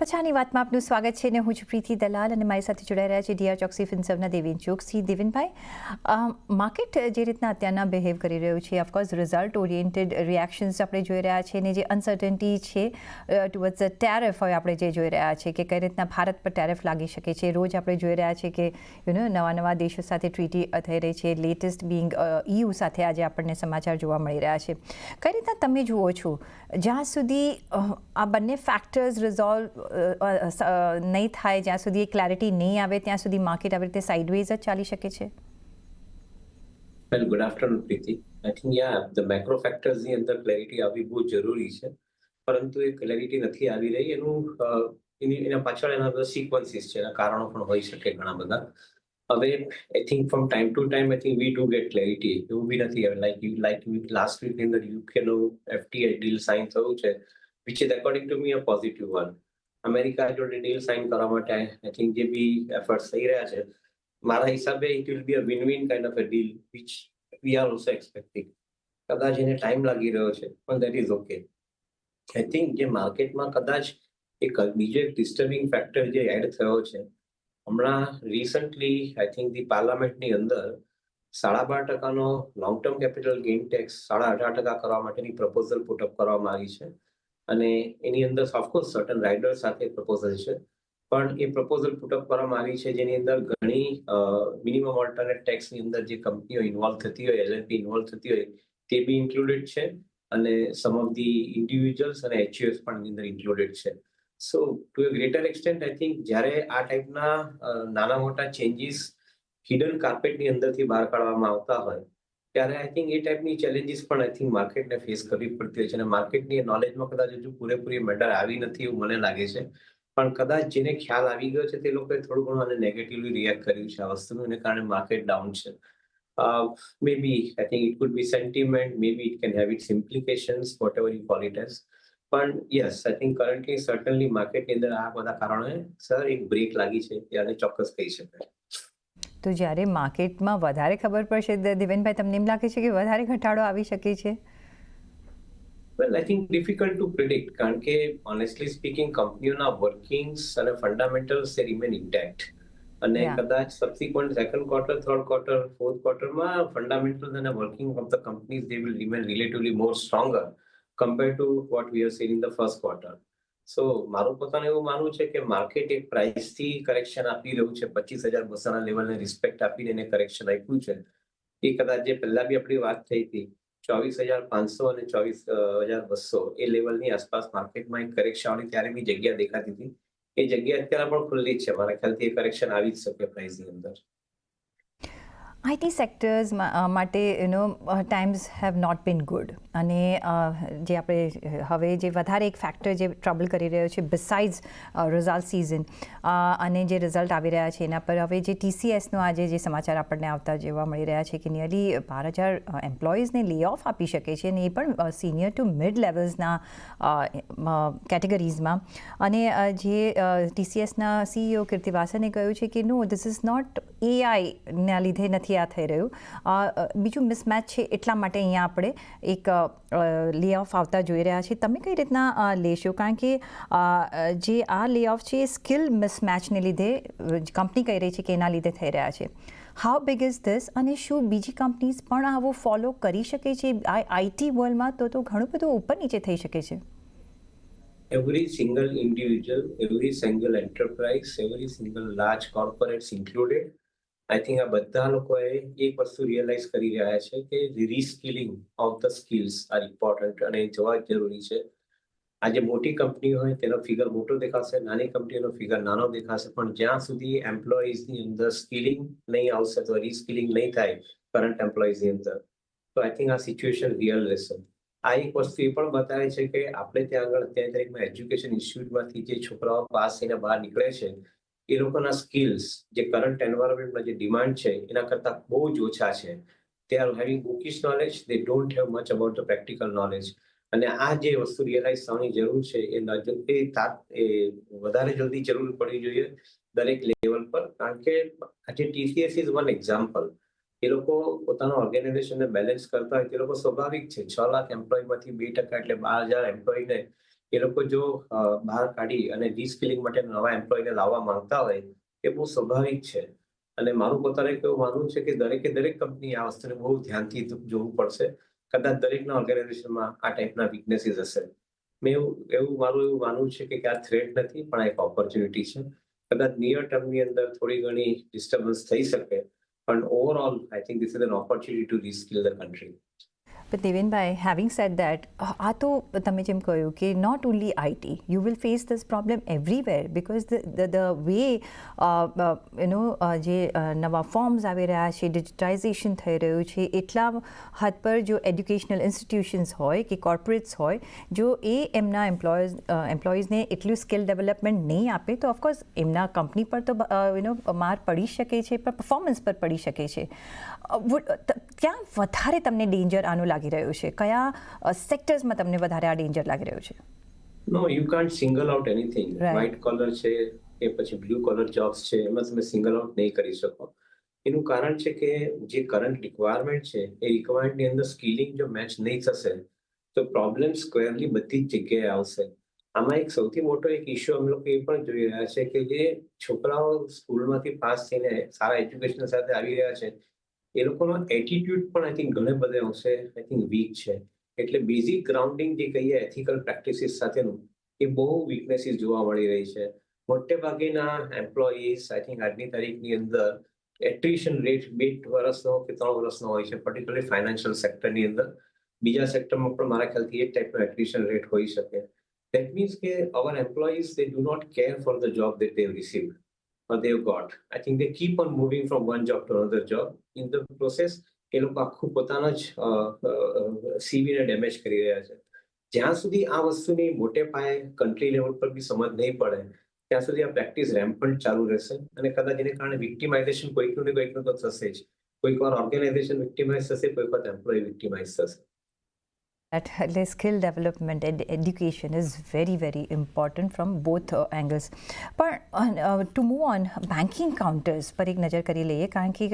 પછાની વાતમાં આપનું સ્વાગત છે ને હું છું પ્રીતિ દલાલ અને મારી સાથે જોડાઈ રહ્યા છે ડીઆર ચોકસી ફિન્સર્વના દેવેન ચોકસી. દેવેનભાઈ, માર્કેટ જે રીતના અત્યારના બિહેવ કરી રહ્યું છે, ઓફકોર્સ રિઝલ્ટ ઓરિએન્ટેડ રિએક્શન્સ આપણે જોઈ રહ્યા છીએ ને જે અનસર્ટનિટી છે ટુવર્ડ્સ ટેરિફ હવે આપણે જે જોઈ રહ્યા છે કે કઈ રીતના ભારત પર ટેરિફ લાગી શકે છે. રોજ આપણે જોઈ રહ્યા છીએ કે નવા દેશો સાથે ટ્રીટી થઈ રહી છે, લેટેસ્ટ બિંગ EU સાથે આજે આપણને સમાચાર જોવા મળી રહ્યા છે. કઈ રીતના તમે જુઓ છો જ્યાં સુધી આ બંને ફેક્ટર્સ રિઝોલ્વ નહીં થાય, જ્યાં સુધી એ ક્લેરિટી નહીં આવે ત્યાં સુધી માર્કેટ આવી રીતે સાઇડવેઝ જ ચાલી શકે છે? Well, good afternoon, Preeti. I think, the macro factors ની અંદર ક્લેરિટી આવવી બહુ જરૂરી છે, પરંતુ એ ક્લેરિટી નથી આવી રહી. એના પાછળ એના બધા સિક્વન્સીસ છે, એના કારણો પણ હોઈ શકે ઘણા બધા. હવે I think from time to time I think we do get clarity. એવું બી નથી લાઈક લાસ્ટ વીક ની અંદર યુકેનું FTA ડીલ સાઇન થયું છે, which is according to me a positive one. America જોડે ડીલ સાઇન કરવા માટે આઈ થિંક જે બી એફર્ટ્સ થઈ રહ્યા છે, મારા હિસાબે it will be a win-win kind of a deal which we are also expecting. કદાચ એને ટાઈમ લાગી રહ્યો છે, પણ that is okay. I think જે માર્કેટમાં કદાચ બીજો એક ડિસ્ટર્બિંગ ફેક્ટર જે એડ થયો છે હમણાં રિસન્ટલી, આઈ થિંક ધી પાર્લામેન્ટની અંદર 12.5% long term capital gain tax 18% કરવા માટેની પ્રપોઝલ પુટઅપ કરવામાં આવી છે. અને એની અંદર ઓફકોર્સ સર્ટન રાઇડર સાથે પ્રપોઝલ છે, પણ એ પ્રપોઝલ પુટઅપ કરવામાં આવી છે જેની અંદર ઘણી મિનિમમ ઓલ્ટરનેટ ટેક્સની અંદર જે કંપનીઓ ઇન્વોલ્વ થતી હોય, LLP ઇન્વોલ્વ થતી હોય, તે બી ઇન્ક્લુડેડ છે. અને સમ ઓફ ધી ઇન્ડિવિજ્યુઅલ્સ અને HUS પણ એની અંદર ઇન્ક્લુડેડ છે. So to a greater extent I think જ્યારે આ ટાઈપના નાના મોટા ચેન્જીસ હિડન કાર્પેટની અંદરથી બહાર કાઢવામાં આવતા હોય ત્યારે આઈ થિંક એ ટાઈપની ચેલેન્જીસ પણ આઈ થિંક માર્કેટને ફેસ કરવી પડતી હોય છે. અને માર્કેટની નોલેજમાં કદાચ હજુ પૂરેપૂરી મેટર આવી નથી એવું મને લાગે છે, પણ કદાચ જેને ખ્યાલ આવી ગયો છે તે લોકોએ થોડું ઘણું આને નેગેટિવલી રિએક્ટ કર્યું છે આ વસ્તુનું, એને કારણે માર્કેટ ડાઉન છે. Maybe I think it could be sentiment, maybe it can have its implications, whatever you call it as. પણ યસ, આઈ થિંક કરન્ટલી સર્ટનલી માર્કેટની અંદર આ બધા કારણોએ સર એક બ્રેક લાગી છે ત્યારે ચોક્કસ કહી શકાય. તો જ્યારે માર્કેટમાં વધારે ખબર પડશે દેવેનભાઈ, તમને એમ લાગે છે કે વધારે ઘટાડો આવી શકે છે? Well, I think difficult to predict કારણ કે honestly speaking કંપનીઓના વર્કિંગ્સ અને ફંડામેન્ટલ્સ they remain intact. અને કદાચ subsequent second quarter, third quarter, fourth ક્વાર્ટરમાં ફંડામેન્ટલ્સ અને working of the companies they will remain relatively more stronger compared to what we have seen in the first quarter. સો મારું પોતાનું એવું માનવું છે કે માર્કેટ એક પ્રાઇસથી કરેક્શન આપી રહ્યું છે, 25,200ના લેવલને રિસ્પેક્ટ આપીને એને કરેક્શન આપ્યું છે. એ કદાચ જે પહેલા બી આપણી વાત થઈ હતી 24,500 અને 24,200 એ લેવલની આસપાસ માર્કેટમાં એક કરેક્શન આવી ત્યારે બી જગ્યા દેખાતી હતી. એ જગ્યા અત્યારે પણ ખુલ્લી જ છે. મારા ખ્યાલથી એ કરેક્શન આવી જ શકે પ્રાઇસની અંદર. IT સેક્ટર્સ માટે times have not been good. અને જે આપણે હવે જે વધારે એક ફેક્ટર જે ટ્રબલ કરી રહ્યો છે બિસાઇડ્સ રિઝલ્ટ સિઝન અને જે રિઝલ્ટ આવી રહ્યા છે એના પર હવે જે TCSનો આજે જે સમાચાર આપણને આવતા જોવા મળી રહ્યા છે કે નિયરલી 12,000 એમ્પ્લોઈઝને લે ઓફ આપી શકે છે, અને એ પણ સિનિયર ટુ મિડ લેવલ્સના કેટેગરીઝમાં. અને જે TCSના CEO કીર્તિવાસને કહ્યું છે કે નો, ધીસ ઇઝ નોટ AIના લીધે નથી આ થઈ રહ્યું, બીજું મિસમેચ છે એટલા માટે અહીંયા આપણે એક લે ઓફ આવતા જોઈ રહ્યા છીએ. તમે કઈ રીતના લેશો? કારણ કે જે આ લે ઓફ છે એ સ્કિલ મિસમેચને લીધે કંપની કહી રહી છે કે એના લીધે થઈ રહ્યા છે. How big is this? અને શું બીજી કંપનીઝ પણ આવો ફોલો કરી શકે છે IT વર્લ્ડમાં? તો ઘણું બધું ઉપર નીચે થઈ શકે છે. Every single individual, every single enterprise, every single large corporates included, I think આ બધા લોકોએ એક વસ્તુ રિયલાઇઝ કરી રહ્યા છે કે reskilling of the skills are important અને જોવા જરૂરી છે. આજે મોટી કંપની હોય તેનો ફિગર મોટો દેખાશે, નાની કંપનીનો ફિગર નાનો દેખાશે, પણ જ્યાં સુધી એમ્પ્લોઈઝની અંદર સ્કિલિંગ નહીં આવશે તો રીસ્કિલિંગ નહીં થાય કરંટ એમ્પ્લોઈઝની અંદર, તો આઈ થિંક આ સિચ્યુએશન રિયલ રહેશે. આ એક વસ્તુ એ પણ બતાવે છે કે આપણે ત્યાં આગળ અત્યારે તારીખમાં એજ્યુકેશન ઇન્સ્ટિટ્યૂટમાંથી જે છોકરાઓ પાસ થઈને બહાર નીકળે છે એ લોકોના સ્કિલ્સ જે કરંટ એન્વાયરમેન્ટમાં જે ડિમાન્ડ છે એના કરતાં બહુ જ ઓછા છે. They are having bookish knowledge, they don't have much about the practical knowledge. અને આ જે વસ્તુ રિયલાઇઝ થવાની જરૂર છે એ વધારે જલ્દી જરૂર પડવી જોઈએ દરેક લેવલ પર. કારણ કે આજે TCS ઇઝ વન એક્ઝામ્પલ. એ લોકો પોતાના ઓર્ગેનાઇઝેશનને બેલેન્સ કરતા હોય તે લોકો સ્વાભાવિક છે 6 લાખ એમ્પ્લોયમાંથી 2% એટલે 12,000 એમ્પ્લોયને એ લોકો જો બહાર કાઢી અને રીસ્કિલિંગ માટે નવા એમ્પ્લોયને લાવવા માંગતા હોય એ બહુ સ્વાભાવિક છે. અને મારું પોતાને એવું માનવું છે કે દરેક કંપની આ વસ્તુને બહુ ધ્યાનથી જોવું પડશે. કદાચ દરેકના ઓર્ગેનાઇઝેશનમાં આ ટાઈપના વીકનેસીસ હશે. મારું એવું માનવું છે કે આ થ્રેટ નથી પણ આ એક ઓપોર્ચ્યુનિટી છે. કદાચ નિયર ટર્મની અંદર થોડી ઘણી ડિસ્ટર્બન્સ થઈ શકે પણ overall I think this is an opportunity to reskill the country. But Devenbhai, having said that, આ તો તમે જેમ કહ્યું કે not only IT, you will face this problem everywhere because the way જે નવા ફોર્મ્સ આવી રહ્યા છે, ડિજિટાઇઝેશન થઈ રહ્યું છે, એટલા હદ પર જો એડ્યુકેશનલ ઇન્સ્ટિટ્યુશન્સ હોય કે કોર્પોરેટ્સ હોય, જો એ એમના એમ્પ્લોઈઝને એટલું સ્કિલ ડેવલપમેન્ટ નહીં આપે તો ઓફકોર્સ એમના કંપની પર તો માર પડી શકે છે, પણ પરફોર્મન્સ પર પડી શકે છે. ક્યાં વધારે તમને ડેન્જર આનું લાગી રહ્યું છે? કયા સેક્ટર્સમાં તમને વધારે આ ડેન્જર લાગી રહ્યું છે? No, you can't single out anything. White collar છે કે પછી બ્લુ કોલર જોબ્સ છે, એમાં તમે સિંગલ આઉટ નહીં કરી શકો. એનું કારણ છે કે જે કરંટ રિક્વાયરમેન્ટ છે એ રિક્વાયરમેન્ટની અંદર સ્કિલિંગ જો મેચ નહીં થશે તો પ્રોબ્લેમ સ્ક્વેરલી બધી જ જગ્યાએ આવશે. આમાં એક સૌથી મોટો એક ઇશ્યુ અમે લોકો એ પણ જોઈ રહ્યા છે કે જે છોકરાઓ સ્કૂલમાંથી પાસ થઈને સારા એજ્યુકેશન સાથે આવી રહ્યા છે એ લોકોનો એટીટ્યુડ પણ આઈ થિંક ઘણે બધે અંશે આઈ થિંક વીક છે. એટલે બેઝિક ગ્રાઉન્ડિંગ જે કહીએ એથિકલ પ્રેક્ટિસીસ સાથેનું એ બહુ વીકનેસીસ જોવા મળી રહી છે. મોટે ભાગેના એમ્પ્લોઈઝ આઈ થિંક આજની તારીખની અંદર એટ્રિશન રેટ 2 વર્ષનો કે 3 વર્ષનો હોય છે, પર્ટિક્યુલરલી ફાઇનાન્શિયલ સેક્ટરની અંદર. બીજા સેક્ટરમાં પણ મારા ખ્યાલથી એ ટાઈપનો એટ્રિશન રેટ હોઈ શકે. That means કે our employees they do not care for the job that they've received or they've got. I think they keep on moving from one job to another job. In the process, એ લોકો આખું પોતાના જ સીવીને damage કરી રહ્યા છે. જ્યાં સુધી આ વસ્તુની મોટે પાયે કન્ટ્રી લેવલ પર બી સમજ નહીં પડે ત્યાં સુધી આ પ્રેક્ટિસ રેમ્પન્ટ ચાલુ રહેશે અને કદાચ એને કારણે વિક્ટિમાઇઝેશન કોઈકનું ને કોઈકનું તો થશે જ. કોઈક વાર ઓર્ગેનાઇઝેશન વિક્ટિમાઇઝ થશે, કોઈક વાર એમ્પ્લોય વિક્ટિમાઇઝ થશે. That skill development and education is very, very important from both angles. પણ to move on, banking counters પર એક નજર કરી લઈએ કારણ કે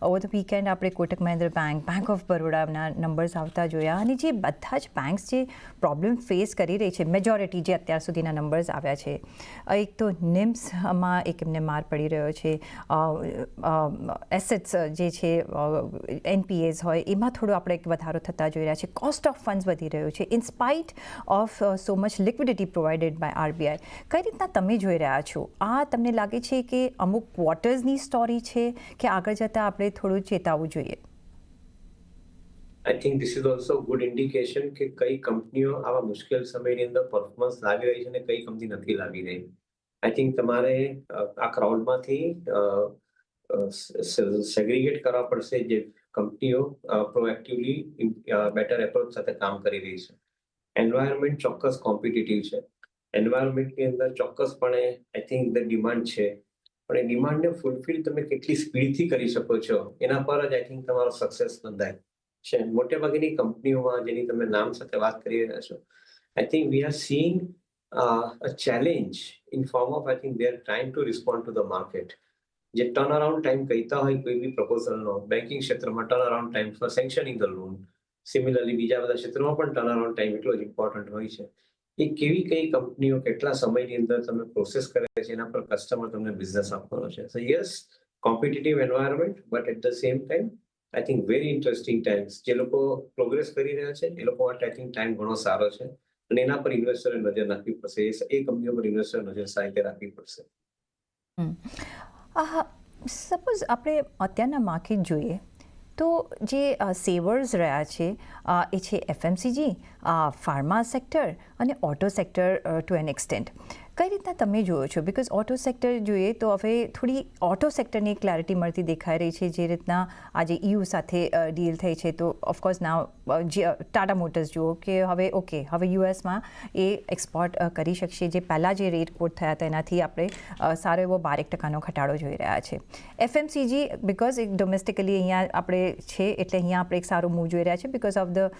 ઓવર ધ વીકેન્ડ આપણે કોટક મહિન્દ્રા બેંક ઓફ બરોડાના નંબર્સ આવતા જોયા અને જે બધા જ બેંક્સ જે પ્રોબ્લેમ ફેસ કરી રહી છે, મેજોરિટી જે અત્યાર સુધીના નંબર્સ આવ્યા છે, એક તો નિમ્સમાં એક એમને માર પડી રહ્યો છે, એસેટ્સ જે છે એનપીએઝ હોય એમાં થોડો આપણે એક વધારો થતા જોઈ રહ્યા છે, કોસ્ટ ઓફ ફંડ્સ વધી રહ્યો છે in spite of so much liquidity provided by RBI. કઈ રીતના તમે જોઈ રહ્યા છો? આ તમને લાગે છે કે અમુક ક્વાર્ટર્સની સ્ટોરી છે કે આગળ જતાં આપણે થોડું ચેતાવવું જોઈએ? આઈ think this is also good indication કે કઈ કંપનીઓ આવા મુશ્કેલ સમયની અંદર પરફોર્મન્સ લાવી રહી છે અને કઈ કંપની નથી લાવી રહી. આઈ થિંક તમારે આ ક્રાઉડમાંથી સેગ્રીગેટ કરવા પડશે જે કંપનીઓ પ્રોએક્ટિવલી બેટર એપ્રોચ સાથે કામ કરી રહી છે. એન્વાયરમેન્ટ ચોક્કસ કોમ્પિટિટિવ છે. એન્વાયરમેન્ટની અંદર ચોક્કસપણે આઈ થિંક ધ ડિમાન્ડ છે, પણ એ ડિમાન્ડને ફૂલફિલ તમે કેટલી સ્પીડથી કરી શકો છો એના પર જ આઈ થિંક તમારો સક્સેસ બંધાય છે. મોટે ભાગની કંપનીઓમાં જેની તમે નામ સાથે વાત કરી રહ્યા છો, આઈ think we are seeing a challenge in form of I think they are trying to respond to the market. જે ટર્ન અરાઉન્ડ ટાઈમ કહેતા હોય કોઈ બી પ્રપોઝલનો બેન્કિંગ ક્ષેત્રમાં turn around time for sanctioning the loan, similarly બીજા બધા ક્ષેત્રોમાં પણ ટર્ન અરાઉન્ડ ટાઈમ એટલો જ ઇમ્પોર્ટન્ટ હોય છે. એ કેવી કઈ કંપનીઓ કેટલા સમયની અંદર તમે પ્રોસેસ કરે છે એના પર કસ્ટમર તમને બિઝનેસ આપવાનો છે. So yes, competitive environment but at the same time I think very interesting times. જે લોકો પ્રોગ્રેસ કરી રહ્યા છે એ લોકો માટે આઈ થિંક ટાઈમ ઘણો સારો છે અને એના પર ઇન્વેસ્ટરે નજર રાખવી પડશે. એ કંપનીઓ પર ઇન્વેસ્ટરે નજર સારી રીતે રાખવી પડશે. સપોઝ આપણે અત્યારના માર્કેટ જોઈએ તો જે સેવર્સ રહ્યા છે એ છે એફએમસીજી, ફાર્મા સેક્ટર અને auto sector to an extent. કઈ રીતના તમે જોયો છો? બિકોઝ ઓટો સેક્ટર જોઈએ તો હવે થોડી ઓટો સેક્ટરની ક્લેરિટી મળતી દેખાઈ રહી છે. જે રીતના આજે EU સાથે ડીલ થઈ છે તો ઓફકોર્સ નાવ જે ટાટા મોટર્સ જુઓ કે હવે ઓકે હવે યુએસમાં એ એક્સપોર્ટ કરી શકશે. જે પહેલાં જે રેટ કોટ થયા હતા એનાથી આપણે સારો એવો 12% ઘટાડો જોઈ રહ્યા છે. એફએમસીજી બિકોઝ એક ડોમેસ્ટિકલી અહીંયા આપણે છે એટલે અહીંયા આપણે એક સારું મૂવ જોઈ રહ્યા છે because of the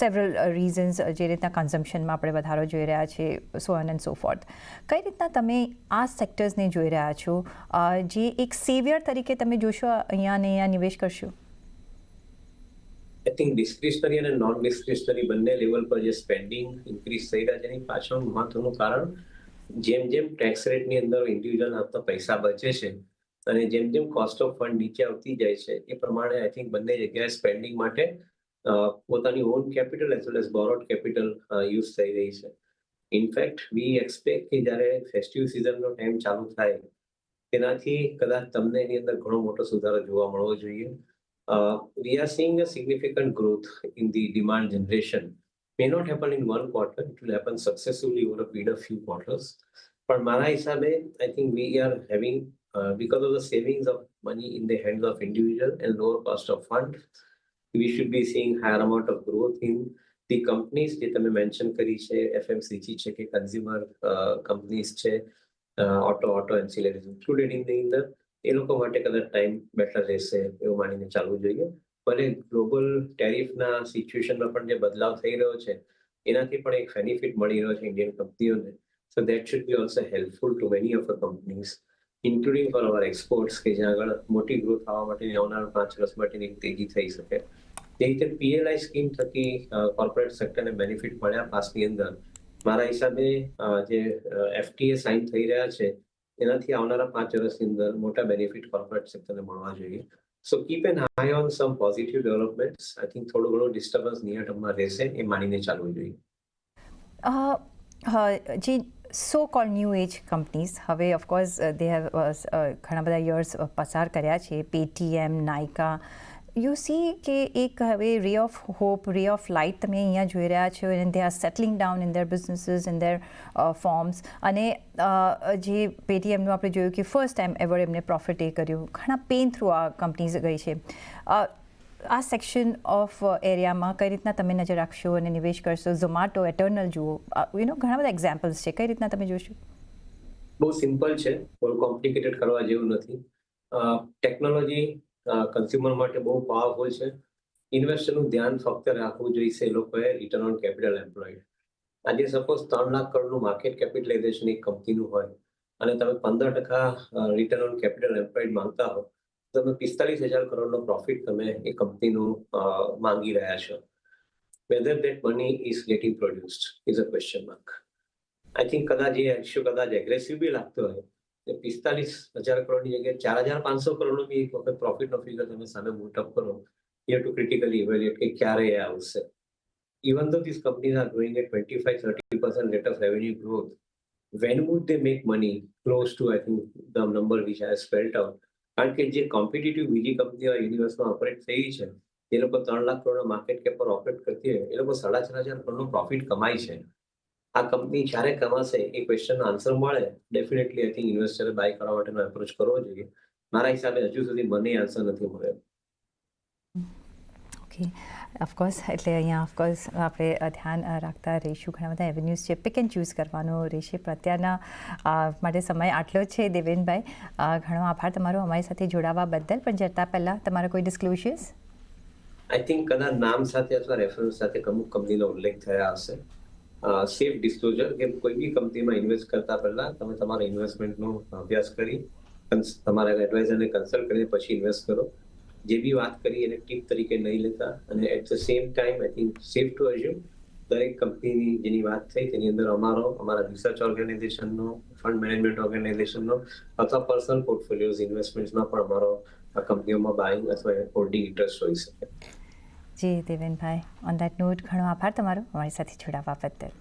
several reasons. જે રીતના કન્ઝમ્પશનમાં આપણે વધારો જોઈ રહ્યા છે, so on and so fourth. કઈ રીતના તમે આ સેક્ટર્સને જોઈ રહ્યા છો? જે એક સેવિયર તરીકે તમે જોશો અહીંયા ને અહીંયા નિવેશ કરશો? આઈ થિંક ડિસ્ક્રિશનરી અને નોન ડિસ્ક્રિશનરી બંને લેવલ પર જે સ્પેન્ડિંગ ઇન્ક્રીઝ થઈ રહ્યા છે એની પાછળનું મહત્વનું કારણ જેમ જેમ ટેક્સ રેટની અંદર ઇન્ડિવિજ્યુઅલ આપતા પૈસા બચે છે અને જેમ જેમ કોસ્ટ ઓફ ફંડ નીચે આવતી જાય છે એ પ્રમાણે આઈ થિંક બંને જગ્યાએ સ્પેન્ડિંગ માટે પોતાની on capital as well as borrowed capital use થઈ રહી છે. ઇનફેક્ટ વી એક્સપેક્ટ કે જ્યારે ફેસ્ટિવ સિઝનનો ટાઈમ ચાલુ થાય તેનાથી કદાચ તમને એની અંદર ઘણો મોટો સુધારો જોવા મળવો જોઈએ. We are seeing a significant growth in the demand generation. May not happen in one quarter, it will happen successively over a period of few quarters. But Mara Isabe, I think we are having, because of the savings of money in the hands of individual and lower cost of fund, we should be seeing higher amount of growth in the companies જે તમે mention કરી છે, FMCG છે કે consumer companies છે, auto એન્સિલરીઝ included in the અંદર, એ લોકો માટે કદાચ ટાઈમ બેટર રહેશે એવું માનીને ચાલવું જોઈએ. ભલે ગ્લોબલ ટેરિફના સિચ્યુએશનમાં પણ જે બદલાવ થઈ રહ્યો છે એનાથી પણ એક બેનિફિટ મળી રહ્યો છે ઇન્ડિયન કંપનીઓને. So that should be also helpful to many of the companies including for our exports કે જ્યાં આગળ મોટી ગ્રોથ આવવા માટેની આવનારા 5 વર્ષ માટેની એક તેજી થઈ શકે. તે રીતે PLI સ્કીમ થકી કોર્પોરેટ સેક્ટરને બેનિફિટ મળ્યા પાસની અંદર મારા હિસાબે જે FTA સાઇન થઈ રહ્યા છે એનાથી આવનારા 5 વર્ષની અંદર મોટા બેનિફિટ કોર્પોરેટ સેક્ટરને મળવા જોઈએ. So keep an eye on some positive developments. I think થોડું ઘણું ડિસ્ટર્બન્સ નિયર ટર્મમાં રહેશે એ માનીને ચાલવું જોઈએ. જે સો કોલ ન્યૂ એજ કંપનીઝ હવે ઓફકોર્સ દે હેવ ઘણા બધા યર્સ પસાર કર્યા છે, પેટીએમ, નાયકા, યુ સી કે એક હવે ray of hope, ray of light તમે અહીંયા જોઈ રહ્યા છો, and they are settling down in their businesses, in their forms. અને જે પેટીએમનું આપણે જોયું કે ફર્સ્ટ ટાઈમ એવર એમને પ્રોફિટ એ કર્યું, ઘણા પેન થ્રુ આ કંપનીઝ ગઈ છે. આ સેક્શન ઓફ એરિયામાં કઈ રીતના તમે નજર રાખશો અને નિવેશ કરશો? ઝોમાટો, એટર્નલ જુઓ, ઘણા બધા એક્ઝામ્પલ્સ છે, કઈ રીતના તમે જોશો? બહુ સિમ્પલ છે, બહુ કોમ્પ્લિકેટેડ કરવા જેવું નથી. ટેકનોલોજી કન્ઝ્યુમર માટે બહુ પાવરફુલ છે. ઇન્વેસ્ટરનું ધ્યાન ફક્ત રાખવું જોઈએ એ લોકોએ રિટર્ન ઓન કેપિટલ એમ્પ્લોયડ. આજે સપોઝ 3 લાખ કરોડનું માર્કેટ કેપિટલાઇઝેશન એક કંપનીનું હોય અને તમે 15% રિટર્ન ઓન કેપિટલ એમ્પ્લોયડ માંગતા હો, તમે 45,000 કરોડનો પ્રોફિટ તમે એ કંપનીનું માંગી રહ્યા છો. Whether that money is getting produced is a question mark. I think કદાચ એ ઇશ્યુ કદાચ એગ્રેસિવ બી લાગતો હોય, 45,000 કરોડની જગ્યાએ 4,500 કરોડનો બી એક વખત પ્રોફિટનો ફિગર તમે સામે મૂટઅપ કરો, you have to critically evaluate કે ક્યારે એ આવશે. Even though these companies are growing at 25-30% rate of revenue growth, when would they make money? Close to, I think, the number which I have spelled out. કારણ કે જે competitive બીજી કંપનીઓ યુનિવર્સમાં operate થઈ છે, એ લોકો 3 લાખ કરોડના માર્કેટ કેપ પર ઓપરેટ કરતી હોય, એ લોકો 4,500 કરોડનો પ્રોફિટ કમાય છે. આ કંપની જ્યારે કમાશે એ ક્વેશ્ચનનો આન્સર મળે, ડેફિનેટલી આઈ થિંક ઇન્વેસ્ટરે બાય કરવા માટેનો એપ્રોચ કરવો જોઈએ. મારા હિસાબે હજુ સુધી મને આન્સર નથી મળ્યો. ઓકે, ઓફકોર્સ એટલે અહીંયા ઓફકોર્સ આપણે ધ્યાન રાખતા રહીશું. ઘણા બધા એવેન્યુઝ છે, પિક એન્ડ ચૂઝ કરવાનું રહેશે. પણ અત્યારના માટે સમય આટલો જ છે. દેવેનભાઈ, ઘણો આભાર તમારો અમારી સાથે જોડાવા બદલ. પણ જતા પહેલાં તમારા કોઈ ડિસ્ક્લોઝર્સ? આઈ થિંક કદાચ નામ સાથે અથવા રેફરન્સ સાથે અમુક કંપનીનો ઉલ્લેખ થયા હશે. સેફ ડિસ્ક્લોઝર કે કોઈ બી કંપનીમાં ઇન્વેસ્ટ કરતા પહેલા તમે તમારા ઇન્વેસ્ટમેન્ટનો અભ્યાસ કરી તમારા એડવાઇઝરને કન્સલ્ટ કરીને પછી ઇન્વેસ્ટ કરો. જે બી વાત કરી એને ટીપ તરીકે નહીં લેતા, અને at the same time I think safe to assume દરેક કંપનીની જેની વાત થઈ તેની અંદર અમારા રિસર્ચ ઓર્ગેનાઇઝેશનનો, ફંડ મેનેજમેન્ટ ઓર્ગેનાઇઝેશનનો અથવા પર્સનલ પોર્ટફોલિયોઝ ઇન્વેસ્ટમેન્ટ્સમાં પણ અમારો આ કંપનીઓમાં બાઇંગ અથવા હોલ્ડિંગ ઇન્ટરેસ્ટ હોઈ શકે. જી દેવેનભાઈ, ઓન દેટ નોટ ઘણો આભાર તમારો અમારી સાથે જોડાવા બદલ.